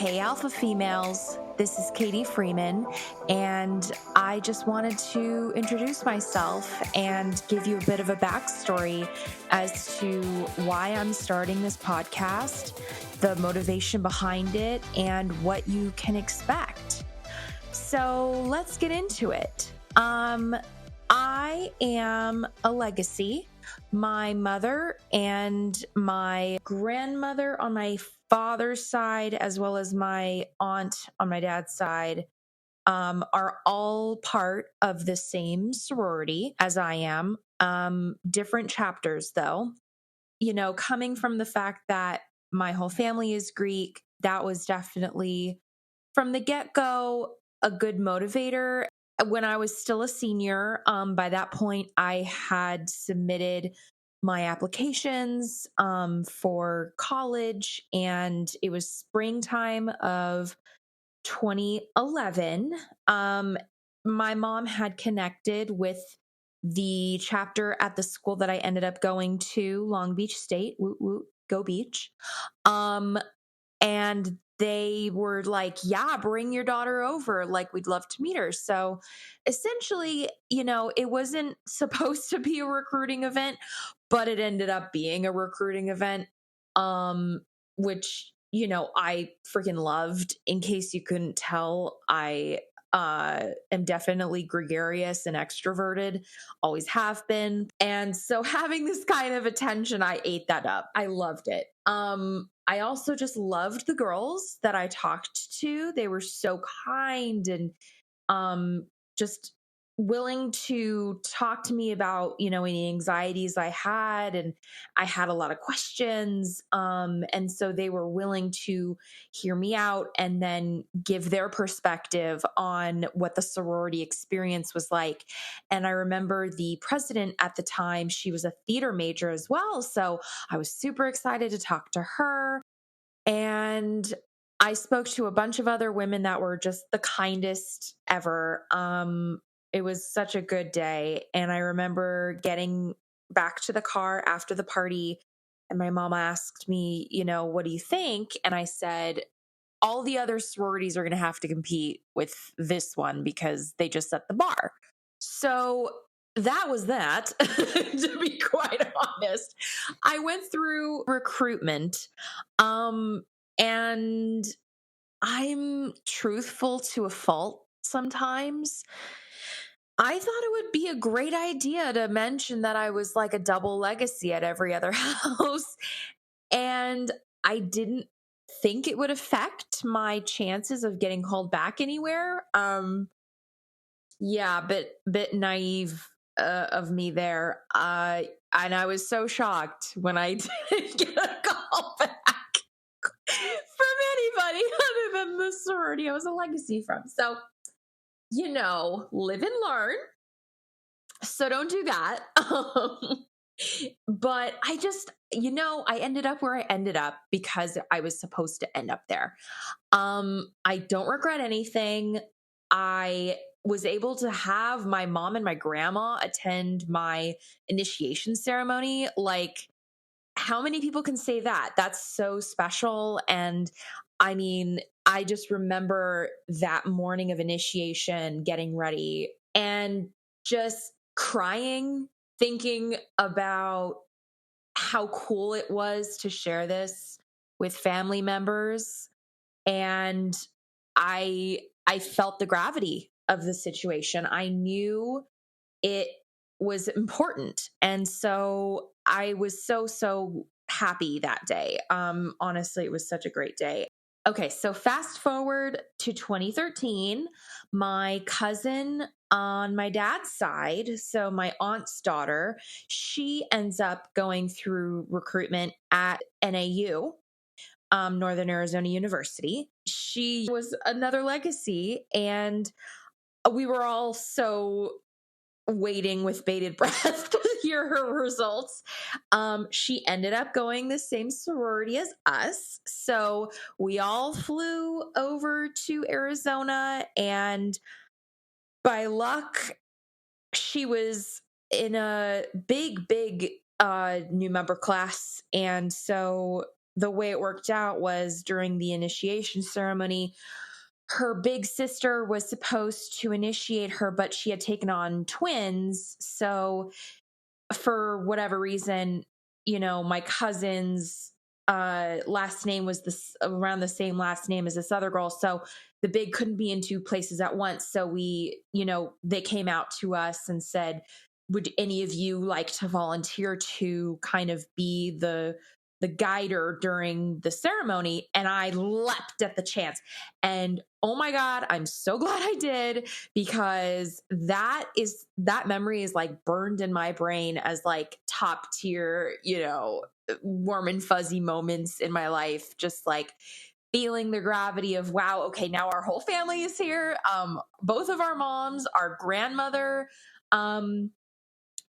Hey, Alpha Females. This is Katie Freeman, and I just wanted to introduce myself and give you a bit of a backstory as to why I'm starting this podcast, the motivation behind it, and what you can expect. So let's get into it. I am a legacy. My mother and my grandmother on my father's side, as well as my aunt on my dad's side, are all part of the same sorority as I am. Different chapters, though. You know, coming from the fact that my whole family is Greek, that was definitely from the get-go a good motivator. When I was still a senior, by that point, I had submitted my applications for college, and it was springtime of 2011. My mom had connected with the chapter at the school that I ended up going to, Long Beach State. Woot woot, go Beach. And they were like, yeah, bring your daughter over. Like, we'd love to meet her. So essentially, you know, it wasn't supposed to be a recruiting event, but it ended up being a recruiting event, which, you know, I freaking loved. In case you couldn't tell, I am definitely gregarious and extroverted, always have been. And so having this kind of attention, I ate that up. I loved it. I also just loved the girls that I talked to. They were so kind and just willing to talk to me about, you know, any anxieties I had. And I had a lot of questions. And so they were willing to hear me out and then give their perspective on what the sorority experience was like. And I remember the president at the time, she was a theater major as well. So I was super excited to talk to her. And I spoke to a bunch of other women that were just the kindest ever. It was such a good day. And I remember getting back to the car after the party, and my mom asked me, you know, what do you think? And I said, all the other sororities are going to have to compete with this one because they just set the bar. So that was that, to be quite honest. I went through recruitment, and I'm truthful to a fault sometimes. I thought it would be a great idea to mention that I was like a double legacy at every other house. And I didn't think it would affect my chances of getting called back anywhere. Yeah, bit naive of me there. And I was so shocked when I didn't get a call back from anybody other than the sorority I was a legacy from. So, you know, live and learn. So don't do that. But I just, you know, I ended up where I ended up because I was supposed to end up there. I don't regret anything. I was able to have my mom and my grandma attend my initiation ceremony. Like, how many people can say that? That's so special. And I mean, I just remember that morning of initiation, getting ready and just crying, thinking about how cool it was to share this with family members. And I felt the gravity of the situation. I knew it was important. And so I was so happy that day. Honestly, it was such a great day. Okay, so fast forward to 2013, my cousin on my dad's side, so my aunt's daughter, she ends up going through recruitment at NAU, Northern Arizona University. She was another legacy, and we were all so waiting with bated breath to hear her results. She ended up going the same sorority as us. So we all flew over to Arizona, and by luck, she was in a big new member class. And so the way it worked out was during the initiation ceremony, her big sister was supposed to initiate her, but she had taken on twins. So for whatever reason, my cousin's last name was around the same last name as this other girl. So the big couldn't be in two places at once. So they came out to us and said, would any of you like to volunteer to kind of be the guider during the ceremony? And I leapt at the chance. And oh my God, I'm so glad I did, because that memory is like burned in my brain as like top tier, warm and fuzzy moments in my life. Just like feeling the gravity of, wow, okay, now our whole family is here. Both of our moms, our grandmother, and,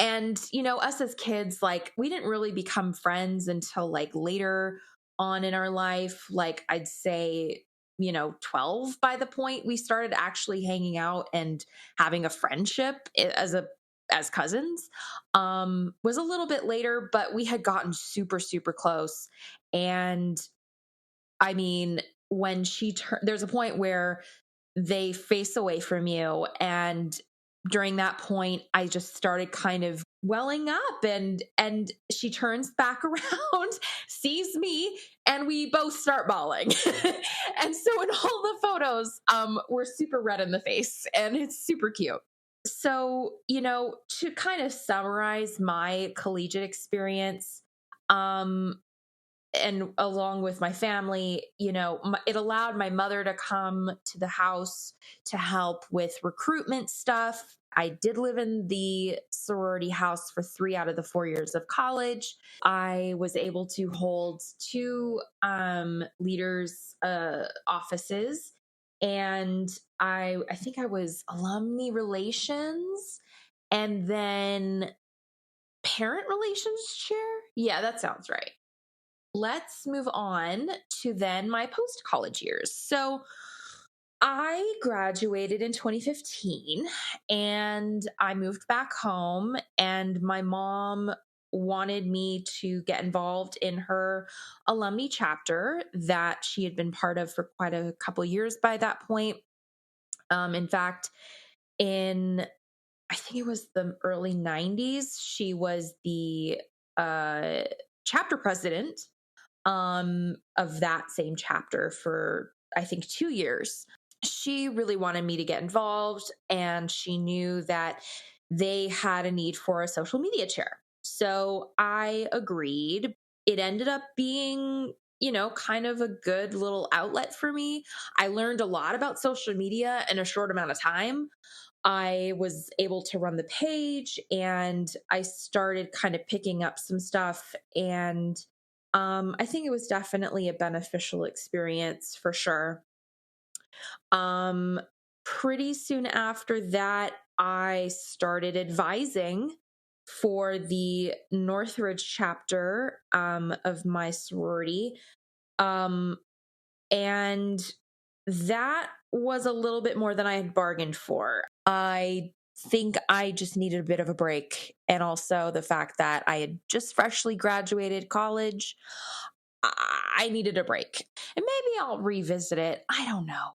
us as kids, like, we didn't really become friends until like later on in our life. Like, I'd say, 12 by the point we started actually hanging out and having a friendship as cousins. Was a little bit later, but we had gotten super, super close. And I mean, when there's a point where they face away from you. And during that point, I just started kind of welling up, and she turns back around, sees me, and we both start bawling. And so in all the photos, we're super red in the face, and it's super cute. So, to kind of summarize my collegiate experience, and along with my family, it allowed my mother to come to the house to help with recruitment stuff. I did live in the sorority house for 3 out of the 4 years of college. I was able to hold 2 leaders' offices, and I think I was alumni relations, and then parent relations chair. Yeah, that sounds right. Let's move on to then my post-college years. So I graduated in 2015 and I moved back home, and my mom wanted me to get involved in her alumni chapter that she had been part of for quite a couple years by that point. In fact, I think it was the early 90s, she was the chapter president of that same chapter for, I think, 2 years. She really wanted me to get involved, and she knew that they had a need for a social media chair. So I agreed. It ended up being, kind of a good little outlet for me. I learned a lot about social media in a short amount of time. I was able to run the page, and I started kind of picking up some stuff. And I think it was definitely a beneficial experience for sure. Pretty soon after that, I started advising for the Northridge chapter of my sorority. And that was a little bit more than I had bargained for. I think I just needed a bit of a break. And also the fact that I had just freshly graduated college, I needed a break. And maybe I'll revisit it. I don't know.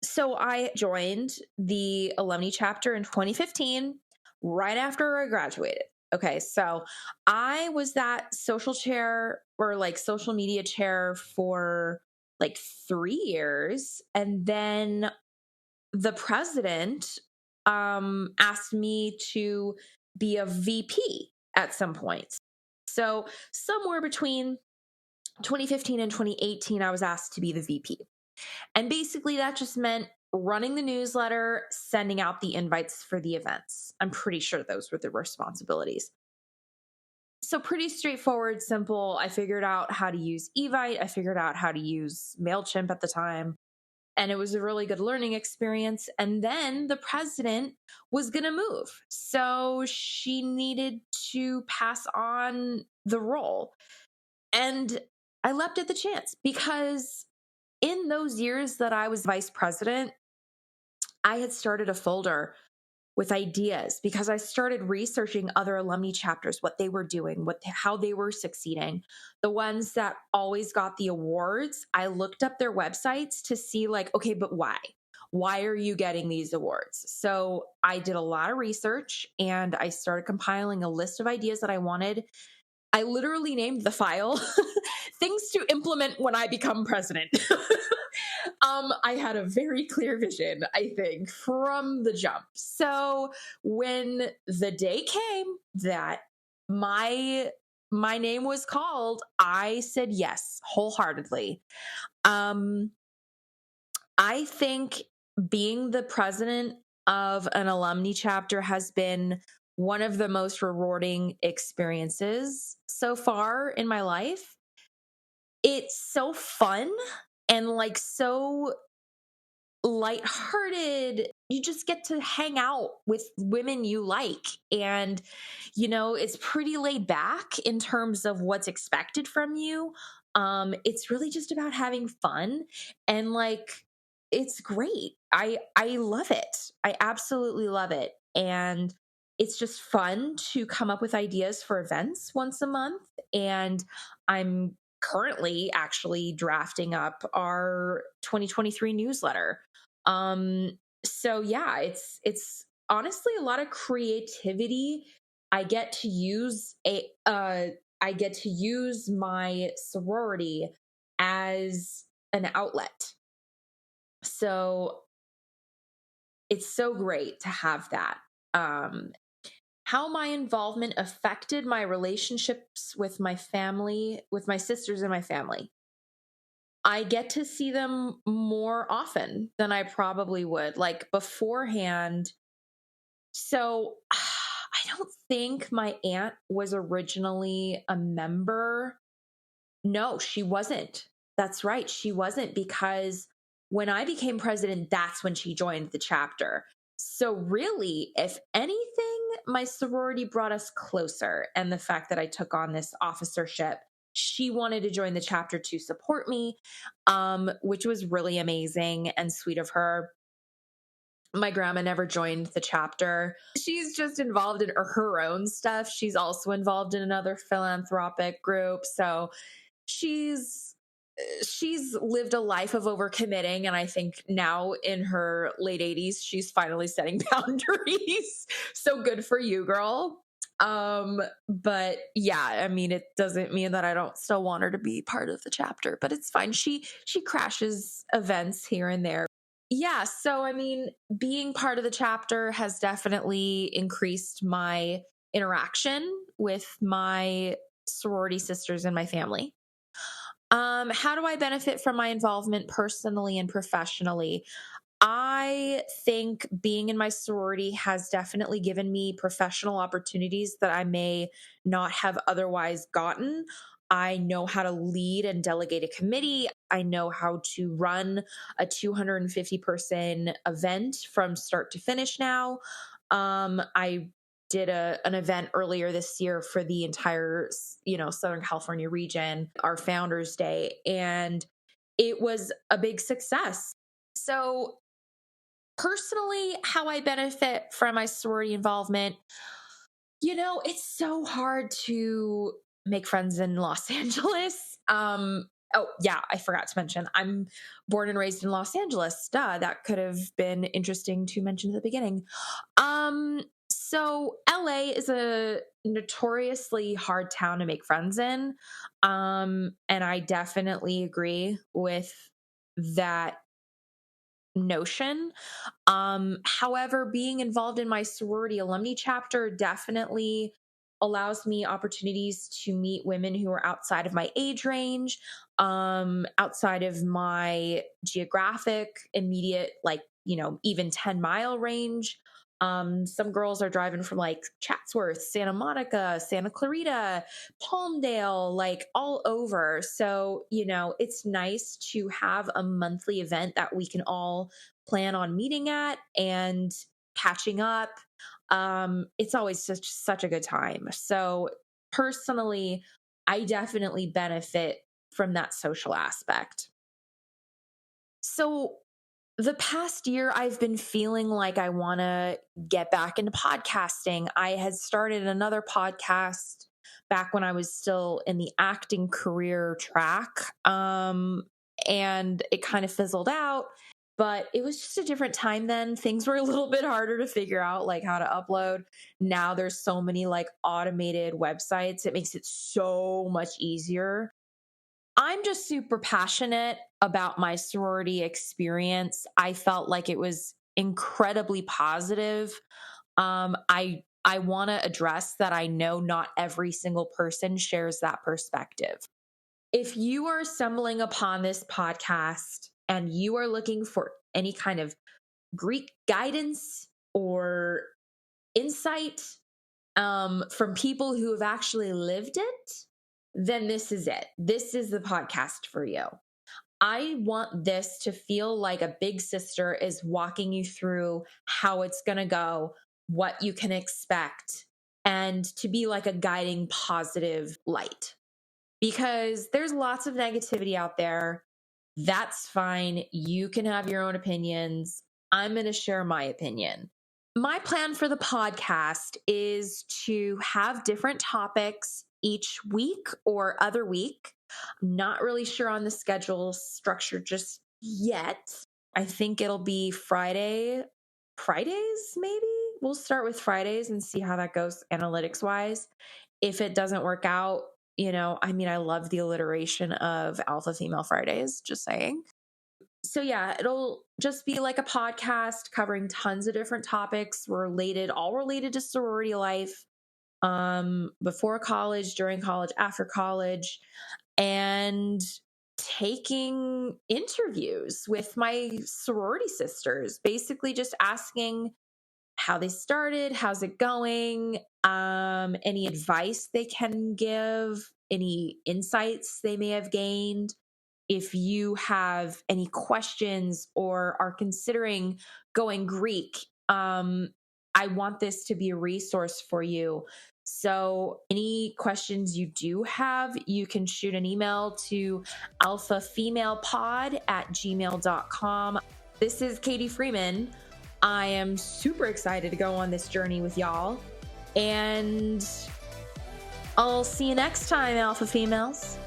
So I joined the alumni chapter in 2015, right after I graduated. Okay, so I was that social chair, or like social media chair, for like 3 years. And then the president asked me to be a VP at some point. So somewhere between 2015 and 2018, I was asked to be the VP. And basically that just meant running the newsletter, sending out the invites for the events. I'm pretty sure those were the responsibilities. So pretty straightforward, simple. I figured out how to use Evite. I figured out how to use MailChimp at the time. And it was a really good learning experience. And then the president was going to move. So she needed to pass on the role. And I leapt at the chance, because in those years that I was vice president, I had started a folder with ideas because I started researching other alumni chapters, what they were doing, how they were succeeding. The ones that always got the awards, I looked up their websites to see like, okay, but why? Why are you getting these awards? So I did a lot of research and I started compiling a list of ideas that I wanted. I literally named the file things to implement when I become president. I had a very clear vision, I think, from the jump. So when the day came that my my name was called, I said yes wholeheartedly. Um, I think being the president of an alumni chapter has been one of the most rewarding experiences so far in my life. It's so fun and like so lighthearted. You just get to hang out with women you like. And, it's pretty laid back in terms of what's expected from you. It's really just about having fun and like it's great. I love it. I absolutely love it. And it's just fun to come up with ideas for events once a month. And I'm currently actually drafting up our 2023 newsletter. So yeah, it's honestly a lot of creativity. I get to use I get to use my sorority as an outlet. So it's so great to have that. Um how my involvement affected my relationships with my family, with my sisters and my family. I get to see them more often than I probably would. Like beforehand, so I don't think my aunt was originally a member. No, she wasn't. That's right. She wasn't because when I became president, that's when she joined the chapter. So, really, if anything, my sorority brought us closer. And the fact that I took on this officership, she wanted to join the chapter to support me, which was really amazing and sweet of her. My grandma never joined the chapter. She's just involved in her own stuff. She's also involved in another philanthropic group. So she's lived a life of overcommitting, and I think now in her late 80s she's finally setting boundaries. So good for you, girl. But yeah, I mean, it doesn't mean that I don't still want her to be part of the chapter, but it's fine. She crashes events here and there. Yeah, so I mean, being part of the chapter has definitely increased my interaction with my sorority sisters and my family. How do I benefit from my involvement personally and professionally? I think being in my sorority has definitely given me professional opportunities that I may not have otherwise gotten. I know how to lead and delegate a committee. I know how to run a 250-person event from start to finish now. I did an event earlier this year for the entire, Southern California region, our Founders Day, and it was a big success. So personally, how I benefit from my sorority involvement, it's so hard to make friends in Los Angeles. Oh, yeah, I forgot to mention, I'm born and raised in Los Angeles. Duh, that could have been interesting to mention at the beginning. So LA is a notoriously hard town to make friends in. And I definitely agree with that notion. However, being involved in my sorority alumni chapter definitely allows me opportunities to meet women who are outside of my age range, outside of my geographic, immediate, like, even 10-mile range. Some girls are driving from like Chatsworth, Santa Monica, Santa Clarita, Palmdale, like all over. So, it's nice to have a monthly event that we can all plan on meeting at and catching up. It's always such a good time. So personally, I definitely benefit from that social aspect. So The past year, I've been feeling like I want to get back into podcasting. I had started another podcast back when I was still in the acting career track. And it kind of fizzled out, but it was just a different time then. Things were a little bit harder to figure out, like how to upload. Now there's so many like automated websites. It makes it so much easier. I'm just super passionate about my sorority experience. I felt like it was incredibly positive. I want to address that I know not every single person shares that perspective. If you are stumbling upon this podcast and you are looking for any kind of Greek guidance or insight from people who have actually lived it, then this is it. This is the podcast for you. I want this to feel like a big sister is walking you through how it's going to go, what you can expect, and to be like a guiding positive light. Because there's lots of negativity out there. That's fine. You can have your own opinions. I'm going to share my opinion. My plan for the podcast is to have different topics each week or other week. I'm not really sure on the schedule structure just yet. I think it'll be Fridays, maybe. We'll start with Fridays and see how that goes analytics wise. If it doesn't work out, I love the alliteration of Alpha Female Fridays, just saying. So yeah, it'll just be like a podcast covering tons of different topics all related to sorority life, before college, during college, after college, and taking interviews with my sorority sisters, basically just asking how they started, how's it going, any advice they can give, any insights they may have gained. If you have any questions or are considering going Greek, I want this to be a resource for you. So any questions you do have, you can shoot an email to alphafemalepod@gmail.com. This is Katie Freeman. I am super excited to go on this journey with y'all. And I'll see you next time, Alpha Females.